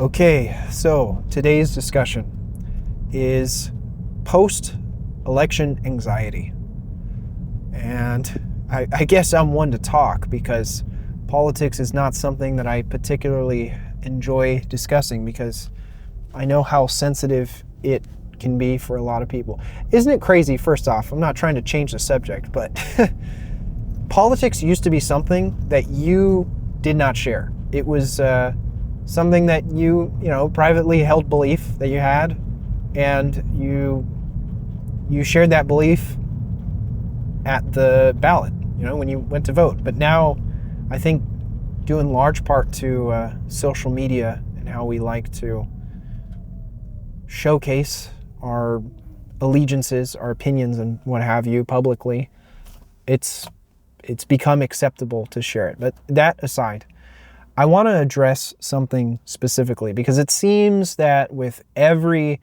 Okay, so today's discussion is post-election anxiety. And I guess I'm one to talk because politics is not something that I particularly enjoy discussing because I know how sensitive it can be for a lot of people. Isn't it crazy? First off, I'm not trying to change the subject, but politics used to be something that you did not share. It was something that you privately held belief that you had, and you shared that belief at the ballot, when you went to vote. But now, I think due in large part to social media and how we like to showcase our allegiances, our opinions, and what have you publicly, it's become acceptable to share it. But that aside, I want to address something specifically because it seems that with every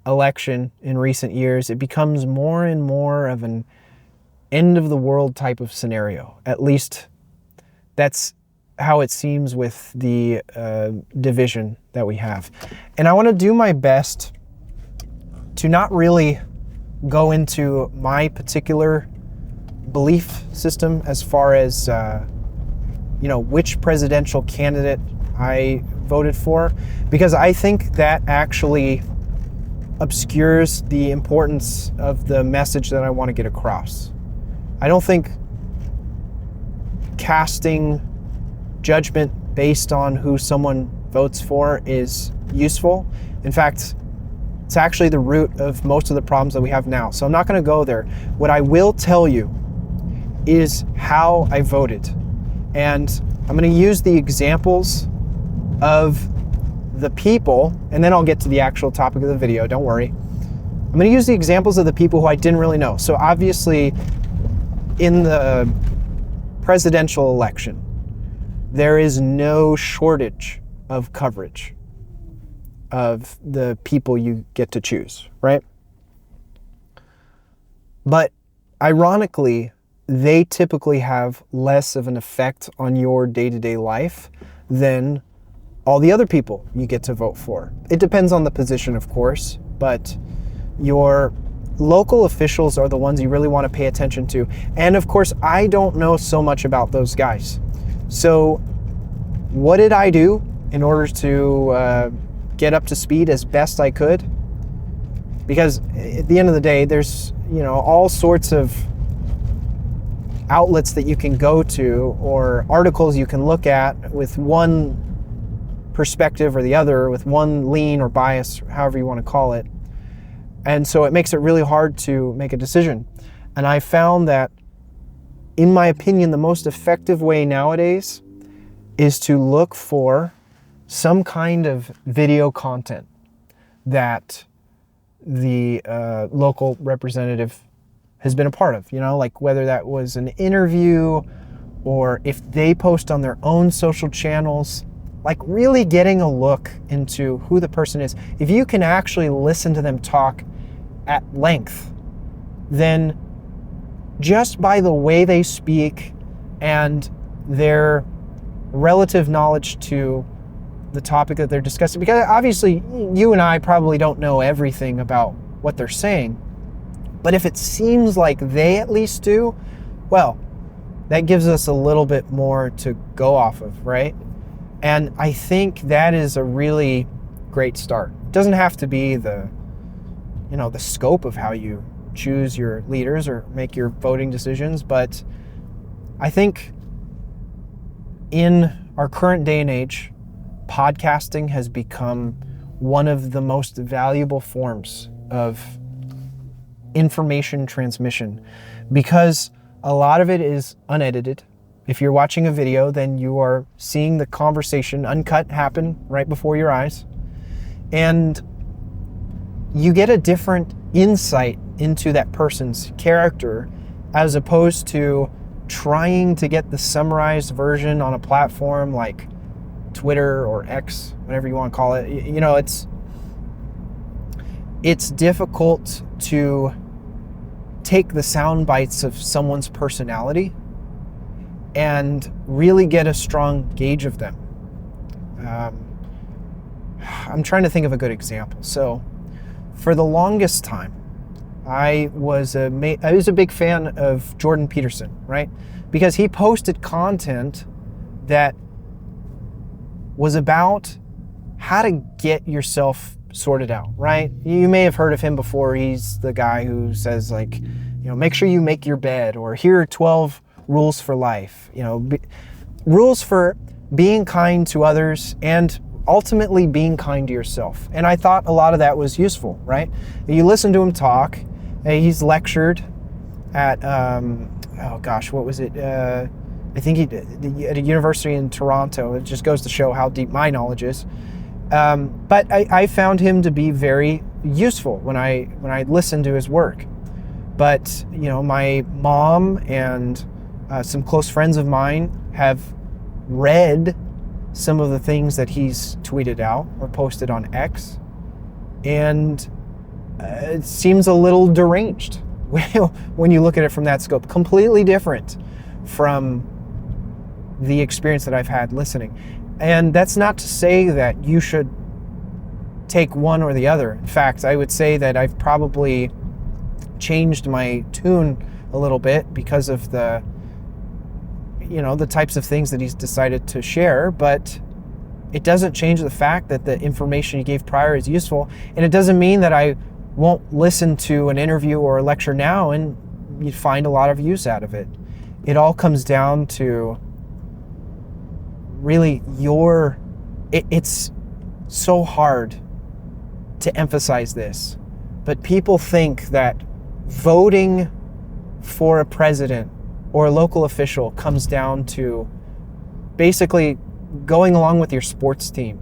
election in recent years, it becomes more and more of an end of the world type of scenario. At least that's how it seems with the division that we have. And I want to do my best to not really go into my particular belief system as far as which presidential candidate I voted for, because I think that actually obscures the importance of the message that I want to get across. I don't think casting judgment based on who someone votes for is useful. In fact, it's actually the root of most of the problems that we have now. So I'm not going to go there. What I will tell you is how I voted. And I'm going to use the examples of the people, and then I'll get to the actual topic of the video, don't worry. I'm going to use the examples of the people who I didn't really know. So obviously, in the presidential election, there is no shortage of coverage of the people you get to choose, right? But ironically, they typically have less of an effect on your day-to-day life than all the other people you get to vote for. It depends on the position, of course, but your local officials are the ones you really want to pay attention to. And of course, I don't know so much about those guys. So what did I do in order to get up to speed as best I could? Because at the end of the day, there's all sorts of outlets that you can go to or articles you can look at with one perspective or the other, with one lean or bias, however you want to call it. And so it makes it really hard to make a decision. And I found that, in my opinion, the most effective way nowadays is to look for some kind of video content that the local representative has been a part of, like whether that was an interview or if they post on their own social channels, like really getting a look into who the person is. If you can actually listen to them talk at length, then just by the way they speak and their relative knowledge to the topic that they're discussing, because obviously you and I probably don't know everything about what they're saying, but if it seems like they at least do, well, that gives us a little bit more to go off of, right? And I think that is a really great start. It doesn't have to be the scope of how you choose your leaders or make your voting decisions, but I think in our current day and age, podcasting has become one of the most valuable forms of information transmission because a lot of it is unedited. If you're watching a video, then you are seeing the conversation uncut happen right before your eyes. And you get a different insight into that person's character as opposed to trying to get the summarized version on a platform like Twitter or X, whatever you want to call it. It's difficult to take the sound bites of someone's personality and really get a strong gauge of them. I'm trying to think of a good example. So for the longest time, I was a big fan of Jordan Peterson, right? Because he posted content that was about how to get yourself sorted out, right? You may have heard of him before. He's the guy who says, like, make sure you make your bed, or here are 12 rules for life, rules for being kind to others and ultimately being kind to yourself. And I thought a lot of that was useful, right? You listen to him talk. He's lectured at, what was it? I think at a university in Toronto. It just goes to show how deep my knowledge is. But I found him to be very useful when I listened to his work. But, my mom and some close friends of mine have read some of the things that he's tweeted out or posted on X, and it seems a little deranged when you look at it from that scope. Completely different from the experience that I've had listening. And that's not to say that you should take one or the other. In fact, I would say that I've probably changed my tune a little bit because of the types of things that he's decided to share, but it doesn't change the fact that the information he gave prior is useful. And it doesn't mean that I won't listen to an interview or a lecture now and you find a lot of use out of it. It all comes down to really it's so hard to emphasize this, but people think that voting for a president or a local official comes down to basically going along with your sports team.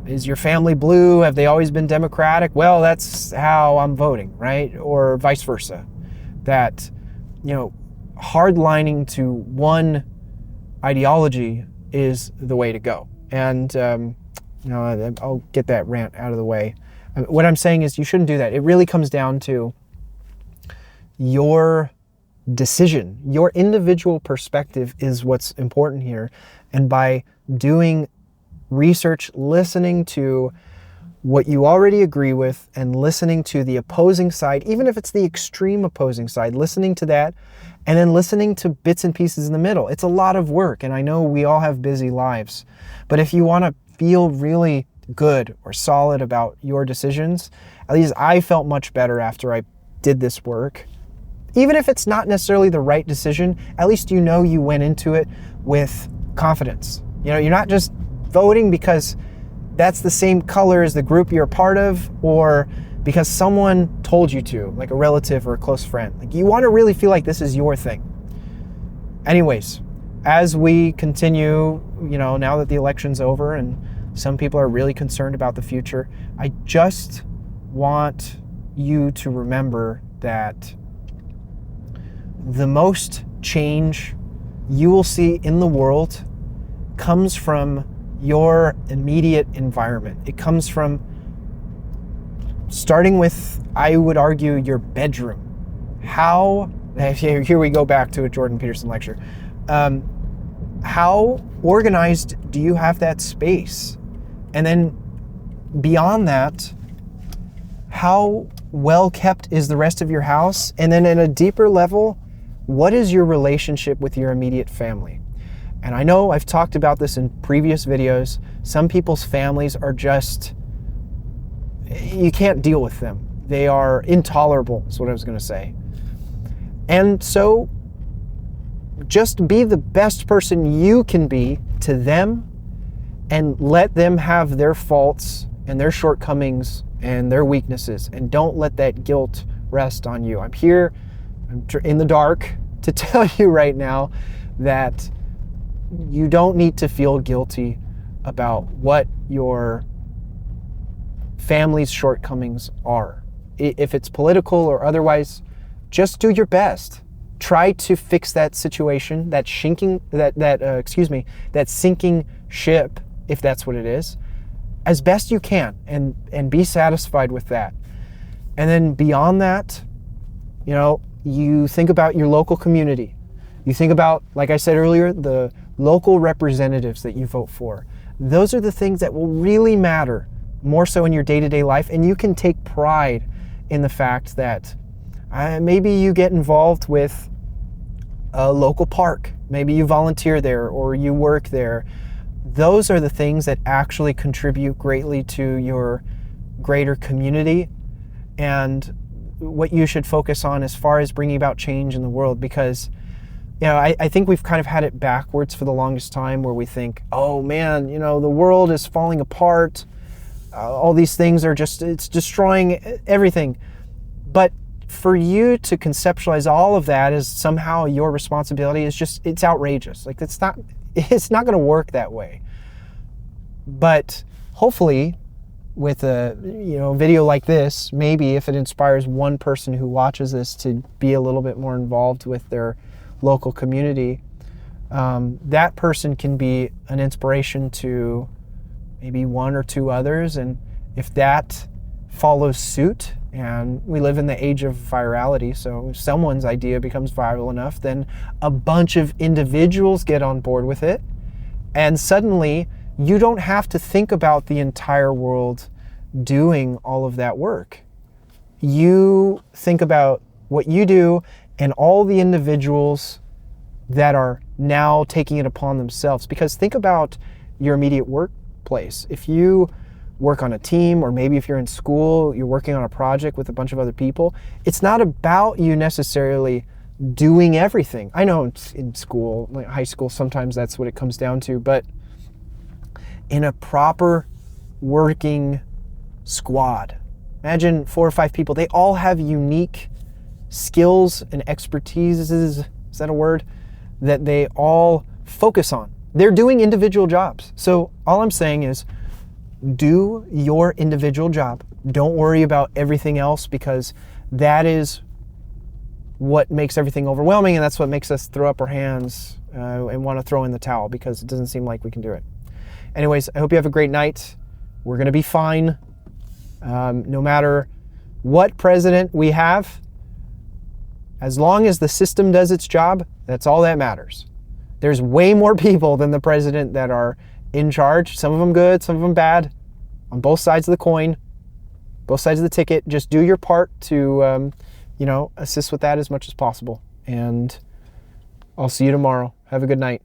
Is your family blue? Have they always been Democratic? Well, that's how I'm voting, right? Or vice versa. That, hardlining to one ideology is the way to go. And, I'll get that rant out of the way. What I'm saying is you shouldn't do that. It really comes down to your decision. Your individual perspective is what's important here. And by doing research, listening to what you already agree with and listening to the opposing side, even if it's the extreme opposing side, listening to that and then listening to bits and pieces in the middle. It's a lot of work, and I know we all have busy lives. But if you want to feel really good or solid about your decisions, at least I felt much better after I did this work. Even if it's not necessarily the right decision, at least you went into it with confidence. You're not just voting because that's the same color as the group you're a part of, or because someone told you to, like a relative or a close friend. Like, you want to really feel like this is your thing. Anyways, as we continue, now that the election's over and some people are really concerned about the future, I just want you to remember that the most change you will see in the world comes from your immediate environment. It comes from starting with, I would argue, your bedroom. Here we go back to a Jordan Peterson lecture. How organized do you have that space? And then beyond that, how well kept is the rest of your house? And then at a deeper level, what is your relationship with your immediate family? And I know I've talked about this in previous videos. Some people's families are just, you can't deal with them. They are intolerable, is what I was going to say. And so just be the best person you can be to them and let them have their faults and their shortcomings and their weaknesses, and don't let that guilt rest on you. I'm here, I'm in the dark to tell you right now that you don't need to feel guilty about what your family's shortcomings are. If it's political or otherwise, just do your best. Try to fix that situation, that sinking ship, if that's what it is, as best you can, and be satisfied with that. And then beyond that, you think about your local community. You think about, like I said earlier, the local representatives that you vote for. Those are the things that will really matter more so in your day-to-day life, and you can take pride in the fact that maybe you get involved with a local park, maybe you volunteer there or you work there. Those are the things that actually contribute greatly to your greater community and what you should focus on as far as bringing about change in the world. Because I think we've kind of had it backwards for the longest time, where we think, oh man, the world is falling apart. All these things are it's destroying everything. But for you to conceptualize all of that as somehow your responsibility it's outrageous. Like it's not going to work that way. But hopefully with a video like this, maybe if it inspires one person who watches this to be a little bit more involved with their local community, that person can be an inspiration to maybe one or two others. And if that follows suit, and we live in the age of virality, so if someone's idea becomes viral enough, then a bunch of individuals get on board with it, and suddenly you don't have to think about the entire world doing all of that work. You think about what you do and all the individuals that are now taking it upon themselves. Because think about your immediate workplace. If you work on a team, or maybe if you're in school, you're working on a project with a bunch of other people, it's not about you necessarily doing everything. I know in school, like high school, sometimes that's what it comes down to, but in a proper working squad, imagine 4 or 5 people, they all have unique skills and expertises, is that a word, that they all focus on. They're doing individual jobs. So all I'm saying is, do your individual job. Don't worry about everything else, because that is what makes everything overwhelming, and that's what makes us throw up our hands and want to throw in the towel, because it doesn't seem like we can do it. Anyways, I hope you have a great night. We're going to be fine. No matter what president we have, as long as the system does its job, that's all that matters. There's way more people than the president that are in charge. Some of them good, some of them bad, on both sides of the coin, both sides of the ticket. Just do your part to, assist with that as much as possible. And I'll see you tomorrow. Have a good night.